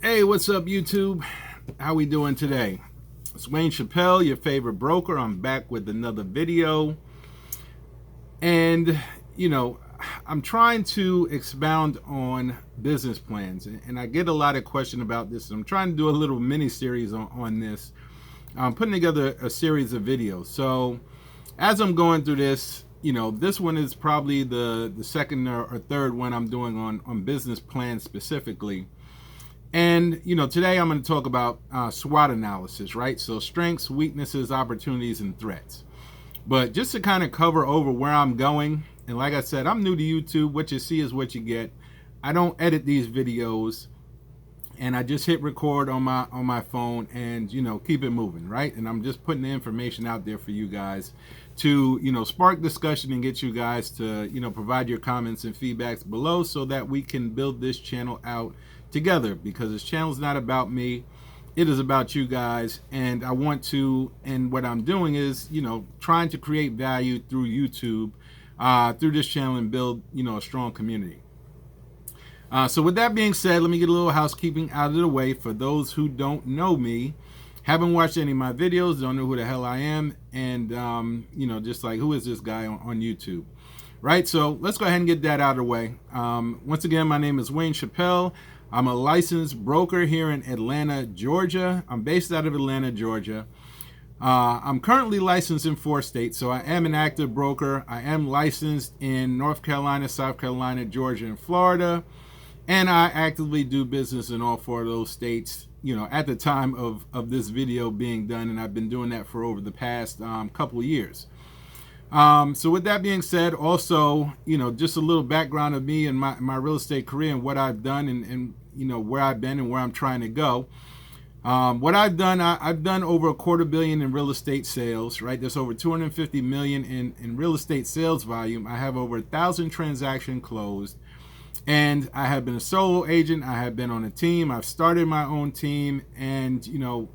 Hey, what's up, YouTube? How we doing today? It's Wayne Chappelle, your favorite broker. I'm back with another video. And, you know, I'm trying to expound on business plans. And I get a lot of questions about this. I'm trying to do a little mini series on this. I'm putting together a series of videos. So as I'm going through this, this one is probably the second or third one I'm doing on business plans specifically. And, today I'm going to talk about SWOT analysis, right? So strengths, weaknesses, opportunities, and threats. But just to kind of cover over where I'm going, and like I said, I'm new to YouTube. What you see is what you get. I don't edit these videos, and I just hit record on my phone and, keep it moving, right? And I'm just putting the information out there for you guys to, spark discussion and get you guys to, provide your comments and feedbacks below so that we can build this channel out together, because this channel is not about me, it is about you guys. And I want to, and what I'm doing is, trying to create value through YouTube, through this channel, and build, a strong community. So with that being said, let me get a little housekeeping out of the way. For those who don't know me, haven't watched any of my videos, don't know who the hell I am, and just like, who is this guy on YouTube, right? So let's go ahead and get that out of the way. Once again, my name is Wayne Chappelle. I'm a licensed broker here in Atlanta, Georgia. I'm based out of Atlanta, Georgia. I'm currently licensed in 4 states, so I am an active broker. I am licensed in North Carolina, South Carolina, Georgia, and Florida. And I actively do business in all 4 of those states, at the time of this video being done. And I've been doing that for over the past couple of years. So with that being said, also, just a little background of me and my real estate career and what I've done and where I've been and where I'm trying to go. What I've done, I've done over $250 million in real estate sales, right? There's over 250 million in real estate sales volume. I have over 1,000 transactions closed. And I have been a solo agent. I have been on a team. I've started my own team, and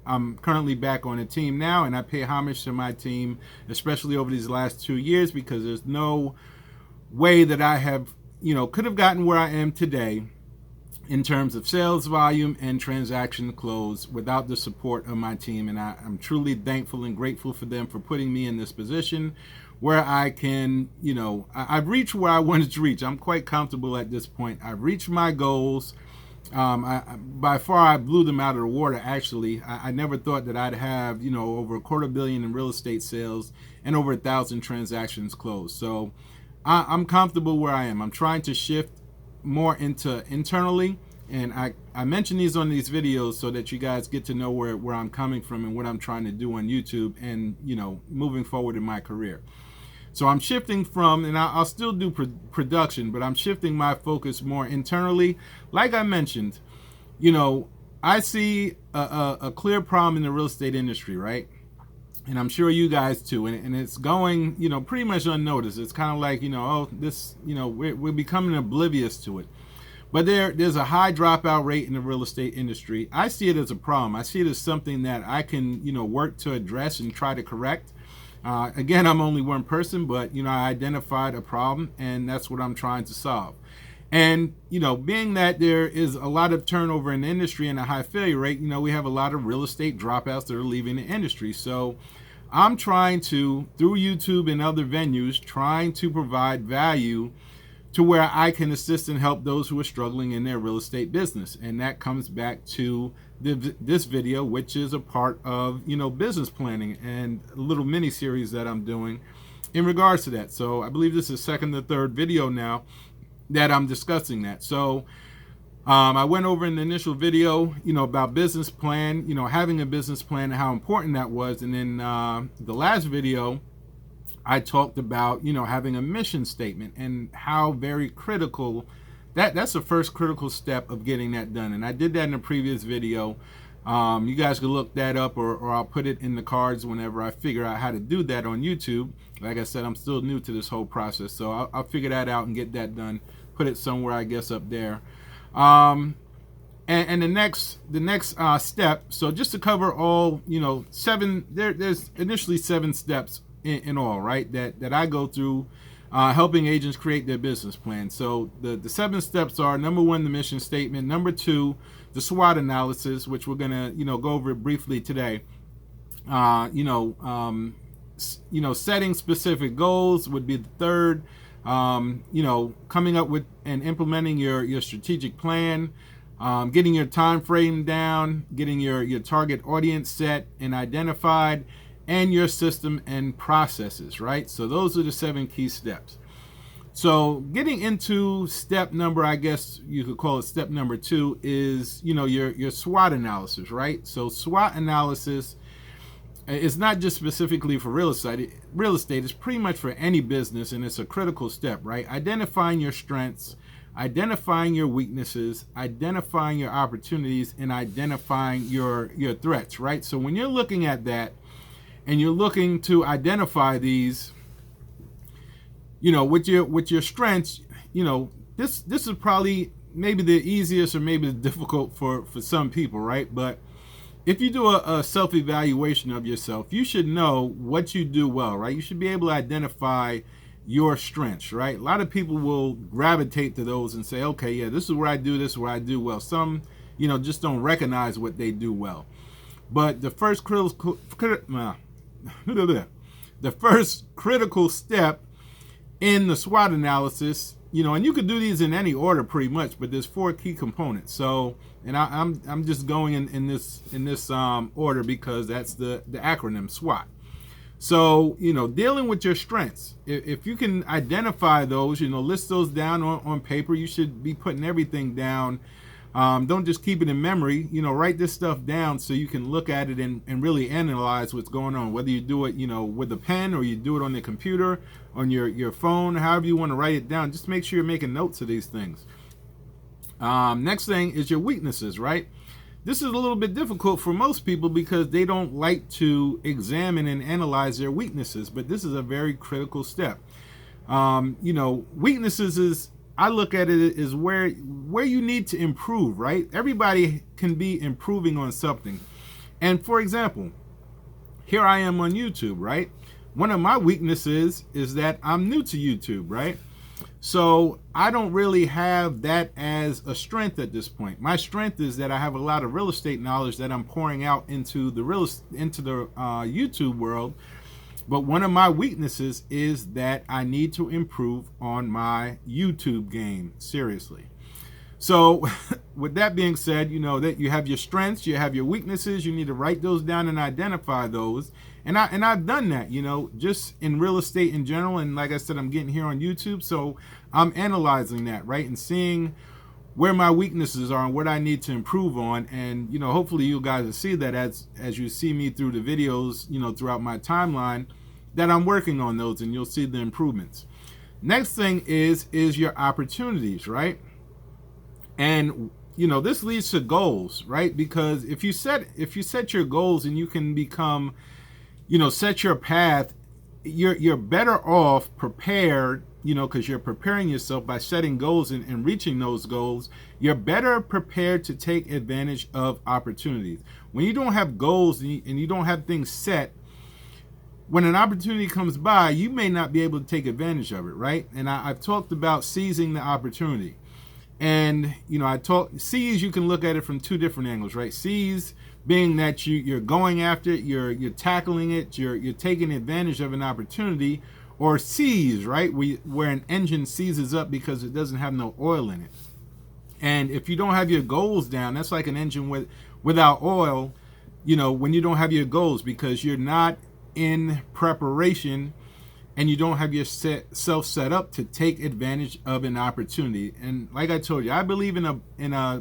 I'm currently back on a team now, and I pay homage to my team, especially over these last 2 years, because there's no way that I have, could have gotten where I am today in terms of sales volume and transaction close without the support of my team. And I'm truly thankful and grateful for them for putting me in this position where I can, I've reached where I wanted to reach. I'm quite comfortable at this point. I've reached my goals. By far, I blew them out of the water, actually. I never thought that I'd have, over $250 million in real estate sales and over 1,000 transactions closed. So I'm comfortable where I am. I'm trying to shift more into internally, and I mention these on these videos so that you guys get to know where I'm coming from and what I'm trying to do on YouTube and moving forward in my career. So I'm shifting from, and I'll still do production, but I'm shifting my focus more internally. Like I mentioned, I see a clear problem in the real estate industry, right? And I'm sure you guys too, and it's going, pretty much unnoticed. It's kind of like, oh, this, we're becoming oblivious to it. But there's a high dropout rate in the real estate industry. I see it as a problem. I see it as something that I can, work to address and try to correct. Again, I'm only one person, but, I identified a problem, and that's what I'm trying to solve. And, being that there is a lot of turnover in the industry and a high failure rate, we have a lot of real estate dropouts that are leaving the industry. So I'm trying to, through YouTube and other venues, trying to provide value to where I can assist and help those who are struggling in their real estate business. And that comes back to this video, which is a part of, business planning and a little mini series that I'm doing in regards to that. So I believe this is second or third video now that I'm discussing that. So I went over in the initial video, about business plan, having a business plan and how important that was. And then the last video, I talked about, having a mission statement and how very critical that's the first critical step of getting that done. And I did that in a previous video. You guys can look that up, or I'll put it in the cards whenever I figure out how to do that on YouTube. Like I said, I'm still new to this whole process, so I'll figure that out and get that done. Put it somewhere, I guess, up there. And the next step. So just to cover all, 7. There's initially 7 steps in all, right? That I go through helping agents create their business plan. So the 7 steps are: number 1, the mission statement; number 2, the SWOT analysis, which we're gonna go over briefly today. Setting specific goals would be the 3rd. Coming up with and implementing your strategic plan, getting your time frame down, getting your target audience set and identified, and your system and processes, right? So those are the 7 key steps. So getting into step number, I guess you could call it step number 2, is your SWOT analysis, right? So SWOT analysis is not just specifically for real estate. Real estate is pretty much for any business, and it's a critical step, right? Identifying your strengths, identifying your weaknesses, identifying your opportunities, and identifying your threats, right? So when you're looking at that and you're looking to identify these, with your strengths, this is probably maybe the easiest or maybe the difficult for some people, right? But if you do a self-evaluation of yourself, you should know what you do well, right? You should be able to identify your strengths, right? A lot of people will gravitate to those and say, okay, yeah, this is where I do, this is where I do well. Some, just don't recognize what they do well. But the first critical step in the SWOT analysis, and you could do these in any order pretty much, but there's 4 key components. So, and I'm just going in this order because that's the acronym SWOT. So, dealing with your strengths, if you can identify those, list those down on paper. You should be putting everything down. Don't just keep it in memory. Write this stuff down so you can look at it and really analyze what's going on, whether you do it with a pen or you do it on the computer, on your phone, however you want to write it down. Just make sure you're making notes of these things. Next thing is your weaknesses, right? This is a little bit difficult for most people because they don't like to examine and analyze their weaknesses, but this is a very critical step. Weaknesses is, I look at it as where you need to improve, right? Everybody can be improving on something. And for example, here I am on YouTube, right? One of my weaknesses is that I'm new to YouTube, right? So I don't really have that as a strength at this point. My strength is that I have a lot of real estate knowledge that I'm pouring out into the YouTube world. But one of my weaknesses is that I need to improve on my YouTube game, seriously. So with that being said, that you have your strengths, you have your weaknesses, you need to write those down and identify those. And I've done that, just in real estate in general. And like I said, I'm getting here on YouTube. So I'm analyzing that, right? And seeing where my weaknesses are and what I need to improve on. And, hopefully you guys will see that as you see me through the videos, throughout my timeline, that I'm working on those and you'll see the improvements. Next thing is your opportunities, right? And, this leads to goals, right? Because if you set your goals and you can become, set your path, you're better off prepared, because you're preparing yourself by setting goals and reaching those goals. You're better prepared to take advantage of opportunities. When you don't have goals and you don't have things set, when an opportunity comes by, you may not be able to take advantage of it, right? And I've talked about seizing the opportunity. And, seize, you can look at it from 2 different angles, right? Seize being that you're going after it, you're tackling it, you're taking advantage of an opportunity. Or seize, right? Where an engine seizes up because it doesn't have no oil in it. And if you don't have your goals down, that's like an engine without oil, when you don't have your goals, because you're not in preparation and you don't have yourself set up to take advantage of an opportunity. And like I told you, I believe in a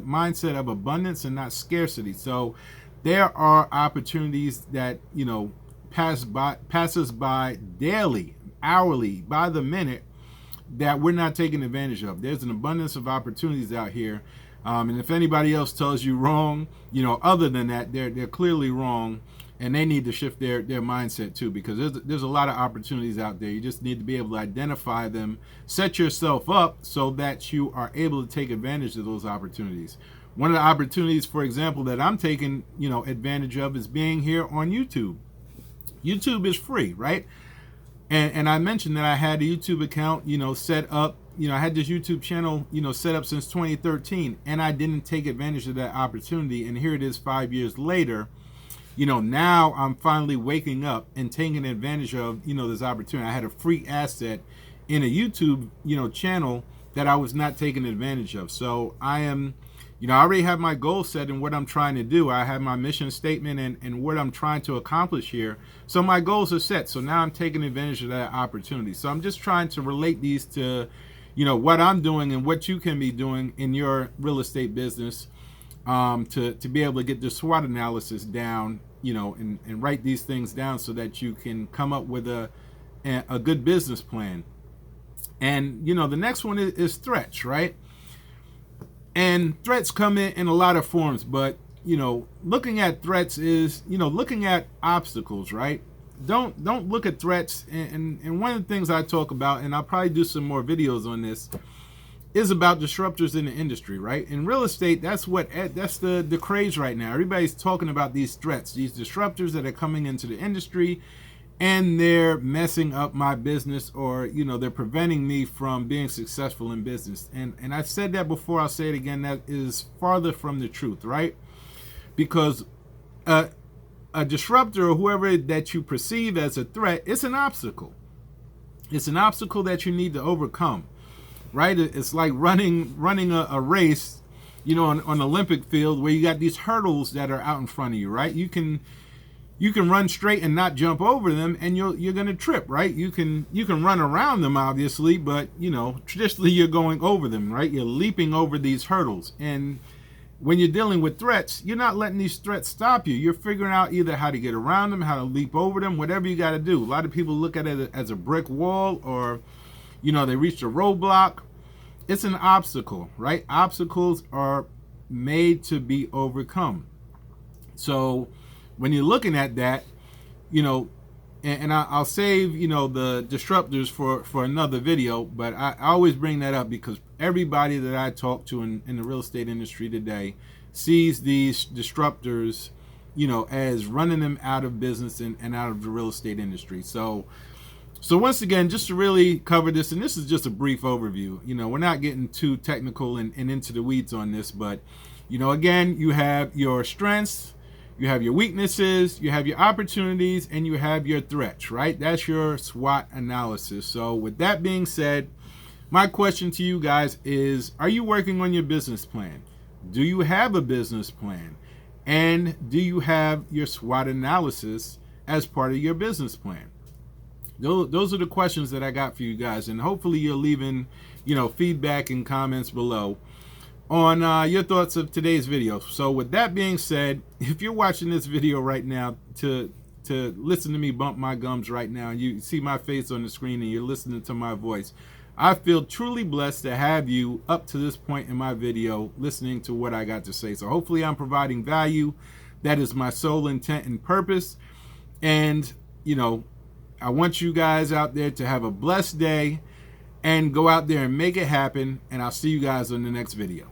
mindset of abundance and not scarcity. So there are opportunities that, pass us by daily, hourly, by the minute, that we're not taking advantage of. There's an abundance of opportunities out here. And if anybody else tells you wrong, other than that, they're clearly wrong. And they need to shift their mindset too, because there's a lot of opportunities out there. You just need to be able to identify them, set yourself up so that you are able to take advantage of those opportunities. One of the opportunities, for example, that I'm taking, advantage of is being here on YouTube. YouTube is free, right? And I mentioned that I had a YouTube account, set up. I had this YouTube channel, set up since 2013, and I didn't take advantage of that opportunity. And here it is 5 years later. Now I'm finally waking up and taking advantage of, this opportunity. I had a free asset in a YouTube, channel that I was not taking advantage of. So I am, I already have my goal set and what I'm trying to do. I have my mission statement and what I'm trying to accomplish here. So my goals are set. So now I'm taking advantage of that opportunity. So I'm just trying to relate these to, what I'm doing and what you can be doing in your real estate business, to be able to get the SWOT analysis down, and write these things down so that you can come up with a good business plan. And, the next one is threats, right? And threats come in a lot of forms, but, looking at threats is, looking at obstacles, right? Don't look at threats. And one of the things I talk about, and I'll probably do some more videos on this, is about disruptors in the industry, right? In real estate, that's the craze right now. Everybody's talking about these threats, these disruptors that are coming into the industry, and they're messing up my business, or they're preventing me from being successful in business. And I've said that before, I'll say it again, that is farther from the truth, right? Because a disruptor, or whoever that you perceive as a threat, it's an obstacle. It's an obstacle that you need to overcome, right? It's like running a race, on an Olympic field, where you got these hurdles that are out in front of you, right? You can run straight and not jump over them, and you're going to trip, right? You can run around them, obviously, but traditionally you're going over them, right? You're leaping over these hurdles. And when you're dealing with threats, you're not letting these threats stop you. You're figuring out either how to get around them, how to leap over them, whatever you got to do. A lot of people look at it as a brick wall, or they reached a roadblock. It's an obstacle, right? Obstacles are made to be overcome. So when you're looking at that, and I'll save, the disruptors for another video, but I always bring that up because everybody that I talk to in the real estate industry today sees these disruptors, as running them out of business and out of the real estate industry. So once again, just to really cover this, and this is just a brief overview, we're not getting too technical and into the weeds on this, but, again, you have your strengths, you have your weaknesses, you have your opportunities, and you have your threats, right? That's your SWOT analysis. So with that being said, my question to you guys is, are you working on your business plan? Do you have a business plan? And do you have your SWOT analysis as part of your business plan? Those are the questions that I got for you guys, and hopefully you're leaving, feedback and comments below on your thoughts of today's video. So with that being said, if you're watching this video right now to listen to me bump my gums right now, and you see my face on the screen and you're listening to my voice, I feel truly blessed to have you up to this point in my video listening to what I got to say. So hopefully I'm providing value. That is my sole intent and purpose. And, I want you guys out there to have a blessed day and go out there and make it happen. And I'll see you guys on the next video.